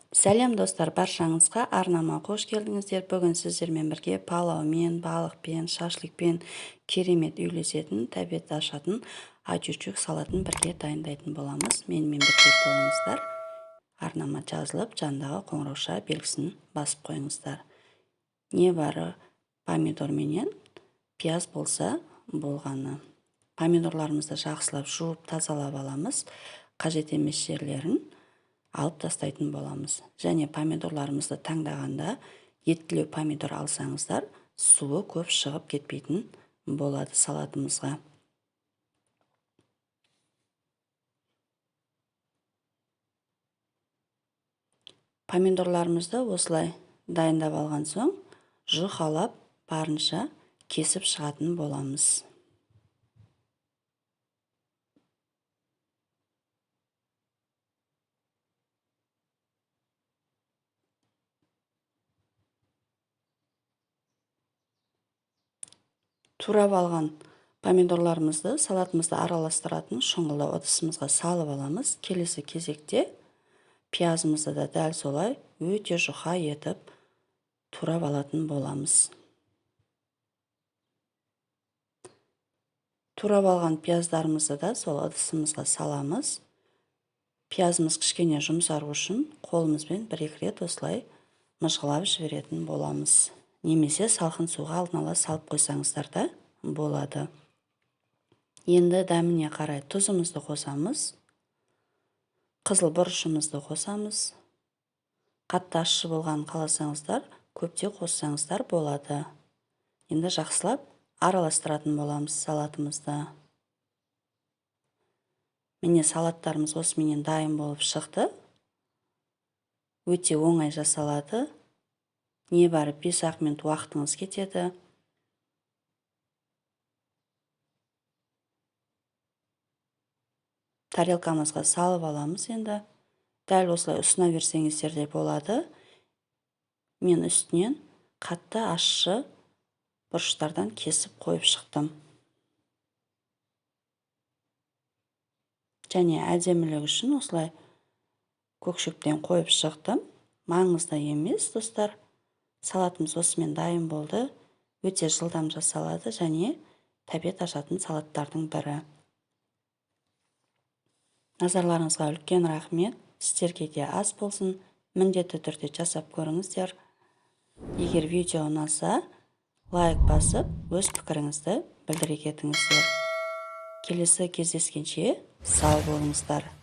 Сәлем достар, баршаңызға арнама қош келдіңіздер. Бүгін сіздермен бірге палаумен, балықпен, шашликпен керемет үйлесетін, тәбет ашатын ачучук салатын бірге дайындайтын боламыз. Менімен бірге болыңыздар. Арнама жазылып, жандағы қоңырауша белгісін басып қойыңыздар. Не бары помидор менен пияз болса болғаны. Помидорларымызды жақсылап жуып, тазалап аламыз. Қажет емес жерлерін алып тастайтын боламыз. Және помидорларымызды таңдағанда еттілеу помидор алсаңыздар, суы көп шығып кетпейтін болады салатымызға. Помидорларымызды осылай дайындап алған соң, жұқалап барынша кесіп шығатын боламыз. Турап алған помидорларымызды салатымызды араластыратын шұңғылы ыдысымызға салып аламыз. Келесі кезекте пиязымызды да дәл солай өте жұқа етіп турап алатын боламыз. Турап алған пияздарымызды да сол ыдысымызға саламыз. Пиязымыз кішкене жұмсару үшін қолымызбен бір-екі рет осылай мыжғылап жіберетін боламыз. Немесе салқын суға алдын ала салып қойсаңыздар да болады. Енді дәміне қарай тұзымызды қосамыз. Қызыл бұрышымызды қосамыз. Қатты ащы болған қаласаңыздар, көпте қоссаңыздар болады. Енді жақсылап араластыратын боламыз салатымызды. Міне салаттарымыз осыменен дайын болып шықты. Өте оңай жасалады. Небәрі 5-ақ минут уақытыңыз кетеді. Тарелкамызға салып аламыз енді. Дәл осылай ұсына берсеңіздер де болады. Мен үстінен қатты ащы бұрыштардан кесіп қойып шықтым. Және әдемілік үшін осылай көкшөптен қойып шықтым. Маңызды емес, достар. Салатымыз осымен дайын болды. Өте жылдам жасалады және тәбет ашатын салаттардың бірі. Назарларыңызға үлкен рахмет. Сіздерге де аз болсын. Міндетті түрде жасап көріңіздер. Егер видео ұнаса, лайк басып, өз пікіріңізді білдіре кетіңіздер. Келесі кездескенше сау болыңыздар.